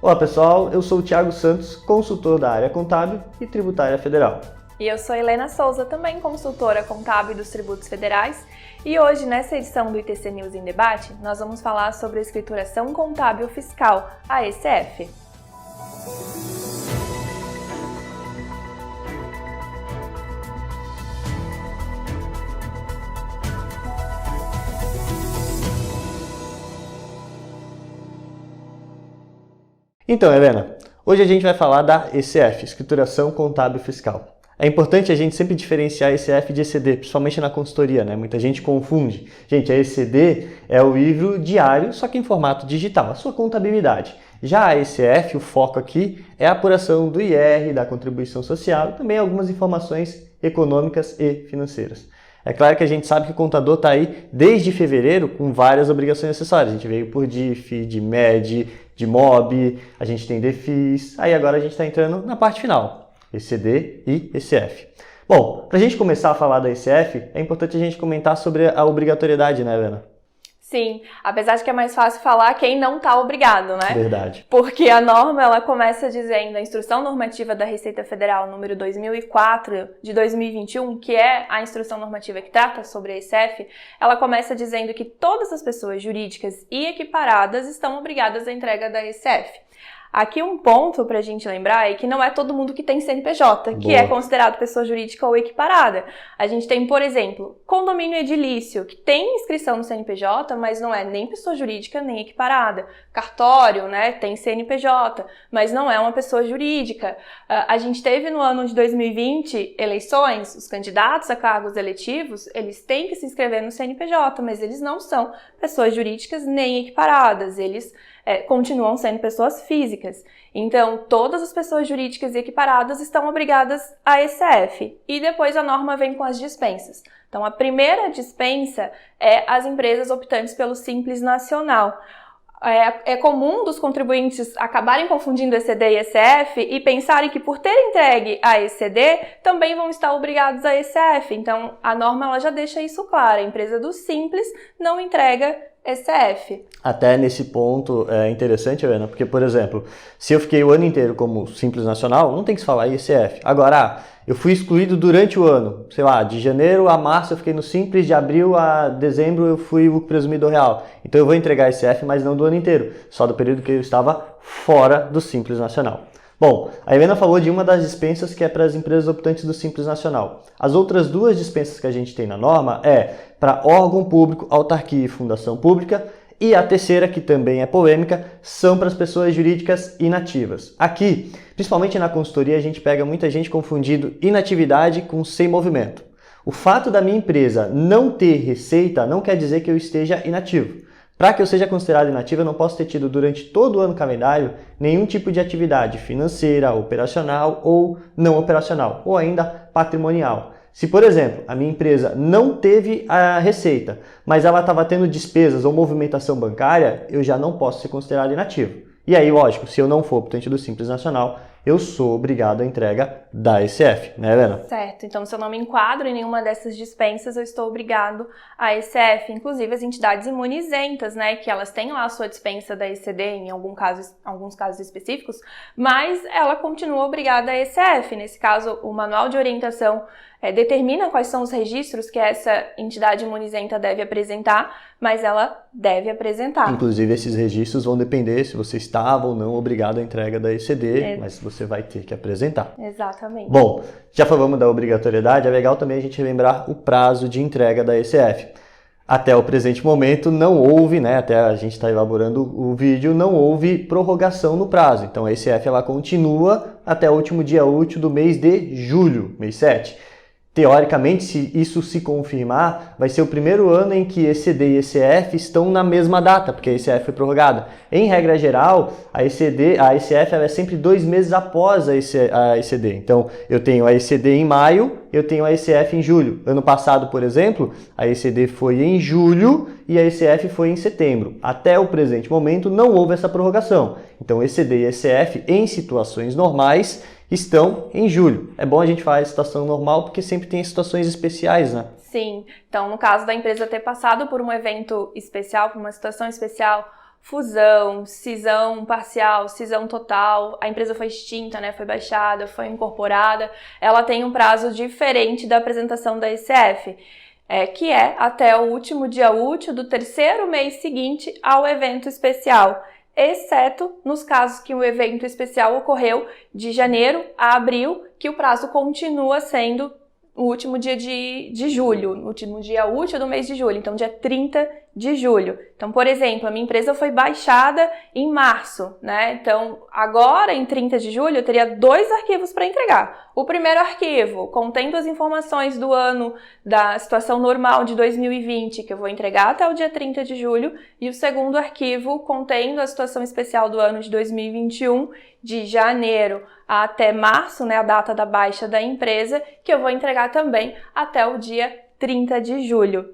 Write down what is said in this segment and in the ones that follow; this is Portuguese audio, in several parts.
Olá pessoal, eu sou o Thiago Santos, consultor da área contábil e tributária federal. E eu sou Helena Souza, também consultora contábil dos tributos federais. E hoje, nessa edição do ITC News em Debate, nós vamos falar sobre a escrituração contábil fiscal, a ECF. Então, Helena, hoje a gente vai falar da ECF, Escrituração Contábil Fiscal. É importante a gente sempre diferenciar ECF de ECD, principalmente na consultoria, né? Muita gente confunde. Gente, a ECD é o livro diário, só que em formato digital, a sua contabilidade. Já a ECF, o foco aqui é a apuração do IR, da contribuição social e também algumas informações econômicas e financeiras. É claro que a gente sabe que o contador está aí desde fevereiro com várias obrigações acessórias. A gente veio por DIF, de MED, de MOB, a gente tem DEFIS, aí agora a gente está entrando na parte final, ECD e ECF. Bom, para a gente começar a falar da ECF, é importante a gente comentar sobre a obrigatoriedade, né, Helena? Sim, apesar de que é mais fácil falar quem não está obrigado, né? Verdade. Porque a norma, ela começa dizendo, a Instrução Normativa da Receita Federal número 2004 de 2021, que é a instrução normativa que trata sobre a ECF, ela começa dizendo que todas as pessoas jurídicas e equiparadas estão obrigadas à entrega da ECF. Aqui um ponto para a gente lembrar é que não é todo mundo que tem CNPJ, que é considerado pessoa jurídica ou equiparada. A gente tem, por exemplo, condomínio edilício, que tem inscrição no CNPJ, mas não é nem pessoa jurídica nem equiparada. Cartório, né, tem CNPJ, mas não é uma pessoa jurídica. A gente teve no ano de 2020 eleições, os candidatos a cargos eletivos, eles têm que se inscrever no CNPJ, mas eles não são pessoas jurídicas nem equiparadas, eles continuam sendo pessoas físicas. Então, todas as pessoas jurídicas e equiparadas estão obrigadas à ECF. E depois a norma vem com as dispensas. Então, a primeira dispensa é as empresas optantes pelo Simples Nacional. É comum dos contribuintes acabarem confundindo ECD e ECF e pensarem que por ter entregue a ECD, também vão estar obrigados a ECF. Então, a norma ela já deixa isso claro. A empresa do Simples não entrega ECF. Até nesse ponto é interessante, Helena, porque, por exemplo, se eu fiquei o ano inteiro como Simples Nacional, não tem que se falar ECF. Agora, eu fui excluído durante o ano, sei lá, de janeiro a março eu fiquei no Simples, de abril a dezembro eu fui o presumido real. Então eu vou entregar ECF, mas não do ano inteiro, só do período que eu estava fora do Simples Nacional. Bom, a Helena falou de uma das dispensas que é para as empresas optantes do Simples Nacional. As outras duas dispensas que a gente tem na norma é para órgão público, autarquia e fundação pública, e a terceira, que também é polêmica, são para as pessoas jurídicas inativas. Aqui, principalmente na consultoria, a gente pega muita gente confundindo inatividade com sem movimento. O fato da minha empresa não ter receita não quer dizer que eu esteja inativo. Para que eu seja considerado inativo, eu não posso ter tido durante todo o ano calendário nenhum tipo de atividade financeira, operacional ou não operacional, ou ainda patrimonial. Se, por exemplo, a minha empresa não teve a receita, mas ela estava tendo despesas ou movimentação bancária, eu já não posso ser considerado inativo. E aí, lógico, se eu não for optante do Simples Nacional, eu sou obrigado à entrega da ECF, né, Helena? Certo, então se eu não me enquadro em nenhuma dessas dispensas, eu estou obrigado à ECF, inclusive as entidades imunizentas, né, que elas têm lá a sua dispensa da ECD em alguns casos específicos, mas ela continua obrigada à ECF. Nesse caso, o manual de orientação determina quais são os registros que essa entidade imunizenta deve apresentar, mas ela deve apresentar. Inclusive, esses registros vão depender se você estava ou não obrigado à entrega da ECD, mas você vai ter que apresentar. Exatamente. Bom, já falamos da obrigatoriedade, é legal também a gente lembrar o prazo de entrega da ECF. Até o presente momento não houve, né, até a gente está elaborando o vídeo, não houve prorrogação no prazo. Então a ECF ela continua até o último dia útil do mês de julho, mês 7. Teoricamente, se isso se confirmar, vai ser o primeiro ano em que ECD e ECF estão na mesma data, porque a ECF foi prorrogada. Em regra geral, a ECF ela é sempre 2 meses após a ECD. Então, eu tenho a ECD em maio, eu tenho a ECF em julho. Ano passado, por exemplo, a ECD foi em julho e a ECF foi em setembro. Até o presente momento, não houve essa prorrogação. Então, ECD e ECF, em situações normais, estão em julho. É bom a gente falar de situação normal porque sempre tem situações especiais, né? Sim. Então, no caso da empresa ter passado por um evento especial, por uma situação especial, fusão, cisão parcial, cisão total, a empresa foi extinta, né, foi baixada, foi incorporada, ela tem um prazo diferente da apresentação da ECF, que é até o último dia útil do terceiro mês seguinte ao evento especial, exceto nos casos que o evento especial ocorreu de janeiro a abril, que o prazo continua sendo o último dia de julho, o último dia útil do mês de julho, então dia 30 de julho. Então, por exemplo, a minha empresa foi baixada em março, né? Então, agora em 30 de julho eu teria 2 arquivos para entregar. O primeiro arquivo, contendo as informações do ano da situação normal de 2020, que eu vou entregar até o dia 30 de julho, e o segundo arquivo, contendo a situação especial do ano de 2021, de janeiro até março, né, a data da baixa da empresa, que eu vou entregar também até o dia 30 de julho.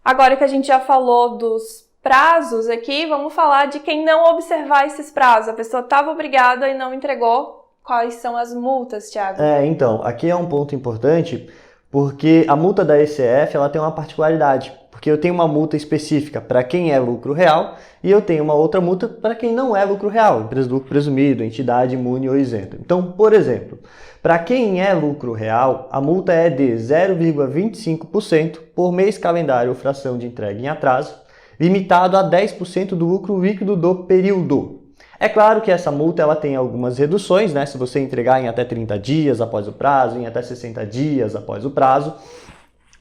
Agora que a gente já falou dos prazos aqui, vamos falar de quem não observar esses prazos. A pessoa estava obrigada e não entregou. Quais são as multas, Thiago? Então, aqui é um ponto importante, porque a multa da ECF ela tem uma particularidade. Porque eu tenho uma multa específica para quem é lucro real e eu tenho uma outra multa para quem não é lucro real, empresa de lucro presumido, entidade imune ou isenta. Então, por exemplo, para quem é lucro real, a multa é de 0,25% por mês calendário ou fração de entrega em atraso, limitado a 10% do lucro líquido do período. É claro que essa multa ela tem algumas reduções, né? Se você entregar em até 30 dias após o prazo, em até 60 dias após o prazo,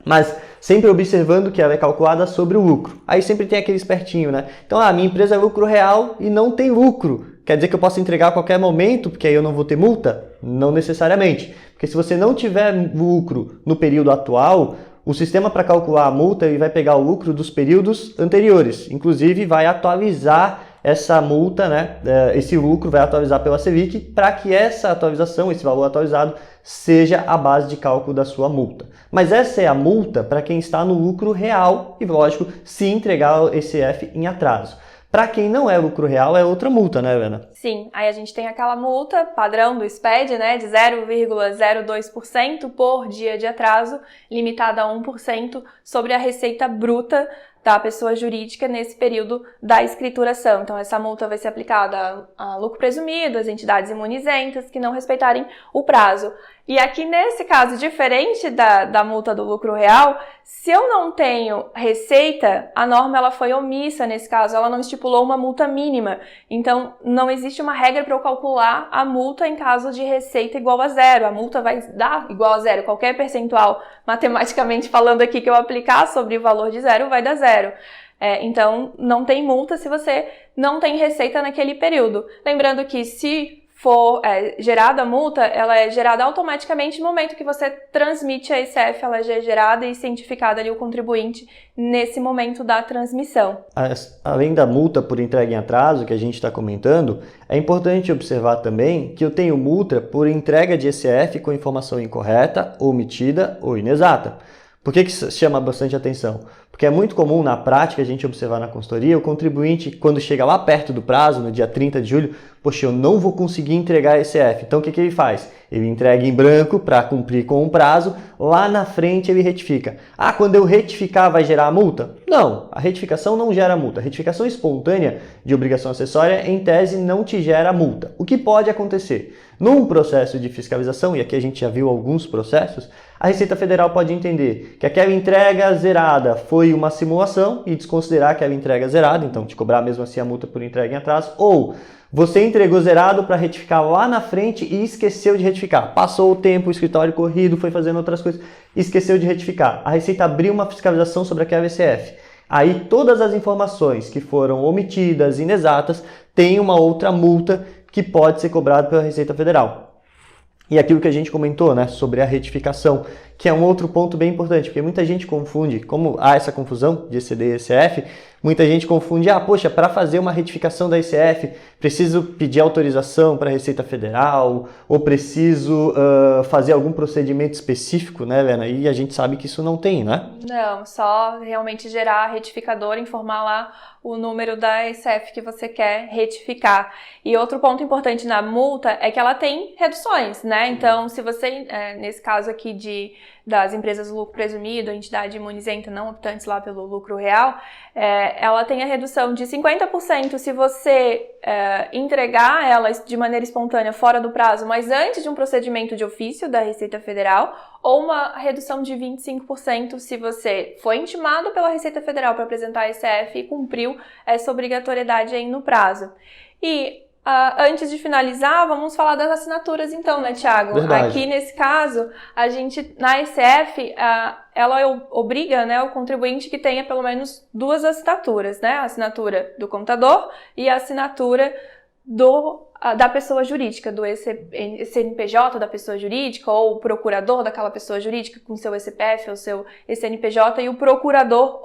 mas sempre observando que ela é calculada sobre o lucro. Aí sempre tem aquele espertinho, né? Então, minha empresa é lucro real e não tem lucro. Quer dizer que eu posso entregar a qualquer momento, porque aí eu não vou ter multa? Não necessariamente. Porque se você não tiver lucro no período atual, o sistema para calcular a multa ele vai pegar o lucro dos períodos anteriores. Inclusive, vai atualizar essa multa, né? Esse lucro vai atualizar pela Selic para que essa atualização, esse valor atualizado, seja a base de cálculo da sua multa. Mas essa é a multa para quem está no lucro real e, lógico, se entregar o ECF em atraso. Para quem não é lucro real, é outra multa, né, Helena? Sim, aí a gente tem aquela multa padrão do SPED, né, de 0,02% por dia de atraso, limitada a 1% sobre a receita bruta da pessoa jurídica nesse período da escrituração. Então, essa multa vai ser aplicada a lucro presumido, às entidades imunizentas que não respeitarem o prazo. E aqui, nesse caso, diferente da multa do lucro real, se eu não tenho receita, a norma ela foi omissa nesse caso, ela não estipulou uma multa mínima. Então, não existe uma regra para eu calcular a multa em caso de receita igual a zero. A multa vai dar igual a zero. Qualquer percentual, matematicamente falando aqui, que eu aplicar sobre o valor de zero, vai dar zero. Então, não tem multa se você não tem receita naquele período. Lembrando que se for gerada a multa, ela é gerada automaticamente no momento que você transmite a ECF, ela já é gerada e cientificada ali o contribuinte nesse momento da transmissão. Além da multa por entrega em atraso que a gente está comentando, é importante observar também que eu tenho multa por entrega de ECF com informação incorreta, omitida ou inexata. Por que isso chama bastante atenção? Porque é muito comum na prática a gente observar na consultoria o contribuinte, quando chega lá perto do prazo, no dia 30 de julho, poxa, eu não vou conseguir entregar ECF. Então o que ele faz? Ele entrega em branco para cumprir com o prazo, lá na frente ele retifica. Quando eu retificar vai gerar a multa? Não, a retificação não gera multa. A retificação espontânea de obrigação acessória, em tese, não te gera multa. O que pode acontecer? Num processo de fiscalização, e aqui a gente já viu alguns processos, a Receita Federal pode entender que aquela entrega zerada foi uma simulação e desconsiderar aquela entrega zerada, então te cobrar mesmo assim a multa por entrega em atraso, ou você entregou zerado para retificar lá na frente e esqueceu de retificar. Passou o tempo, o escritório corrido, foi fazendo outras coisas, esqueceu de retificar. A Receita abriu uma fiscalização sobre aquela ECF. Aí todas as informações que foram omitidas, inexatas, têm uma outra multa que pode ser cobrada pela Receita Federal. E aquilo que a gente comentou, né, sobre a retificação, que é um outro ponto bem importante, porque muita gente confunde, como há essa confusão de ECD e ECF, muita gente confunde, poxa, para fazer uma retificação da ECF, preciso pedir autorização para a Receita Federal, ou preciso fazer algum procedimento específico, né, Helena? E a gente sabe que isso não tem, né? Não, só realmente gerar retificador, informar lá o número da ECF que você quer retificar. E outro ponto importante na multa é que ela tem reduções, né? Então, se você, nesse caso aqui de das empresas lucro presumido, entidade imunizenta não optantes lá pelo lucro real, ela tem a redução de 50% se você entregar ela de maneira espontânea fora do prazo, mas antes de um procedimento de ofício da Receita Federal, ou uma redução de 25% se você foi intimado pela Receita Federal para apresentar a ECF e cumpriu essa obrigatoriedade aí no prazo. E antes de finalizar, vamos falar das assinaturas então, né, Thiago? Verdade. Aqui nesse caso, a gente, na ECF, ela obriga, né, o contribuinte que tenha pelo menos 2 assinaturas, né? A assinatura do contador e a assinatura da pessoa jurídica, do CNPJ da pessoa jurídica ou o procurador daquela pessoa jurídica com seu CPF ou seu CNPJ, e o procurador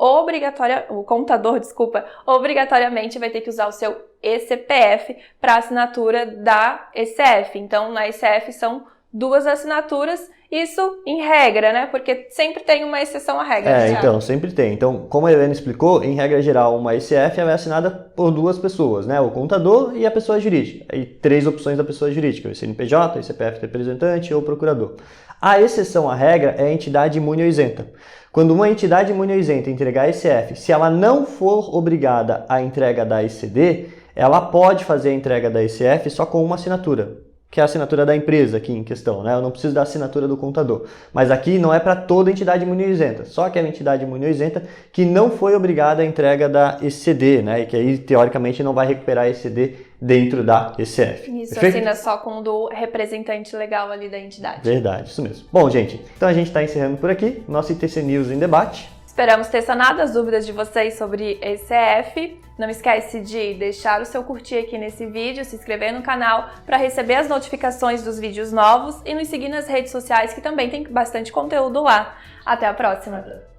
obrigatoriamente vai ter que usar o seu CPF para assinatura da ECF. Então, na ECF são 2 assinaturas, isso em regra, né? Porque sempre tem uma exceção à regra. Então, sempre tem. Então, como a Helena explicou, em regra geral, uma ECF é assinada por 2 pessoas, né? O contador e a pessoa jurídica. E 3 opções da pessoa jurídica, o CNPJ, o CPF do representante ou o procurador. A exceção à regra é a entidade imune ou isenta. Quando uma entidade imune ou isenta entregar a ECF, se ela não for obrigada à entrega da ECD, ela pode fazer a entrega da ECF só com uma assinatura, que é a assinatura da empresa aqui em questão, né? Eu não preciso da assinatura do contador. Mas aqui não é para toda entidade imune ou isenta, só aquela entidade imune ou isenta que não foi obrigada à entrega da ECD, né? E que aí, teoricamente, não vai recuperar a ECD dentro da ECF. Isso, perfeito? assina só com o do representante legal ali da entidade. Verdade, isso mesmo. Bom, gente, então a gente está encerrando por aqui, nosso ITC News em debate. Esperamos ter sanado as dúvidas de vocês sobre ECF. Não esquece de deixar o seu curtir aqui nesse vídeo, se inscrever no canal para receber as notificações dos vídeos novos e nos seguir nas redes sociais, que também tem bastante conteúdo lá. Até a próxima!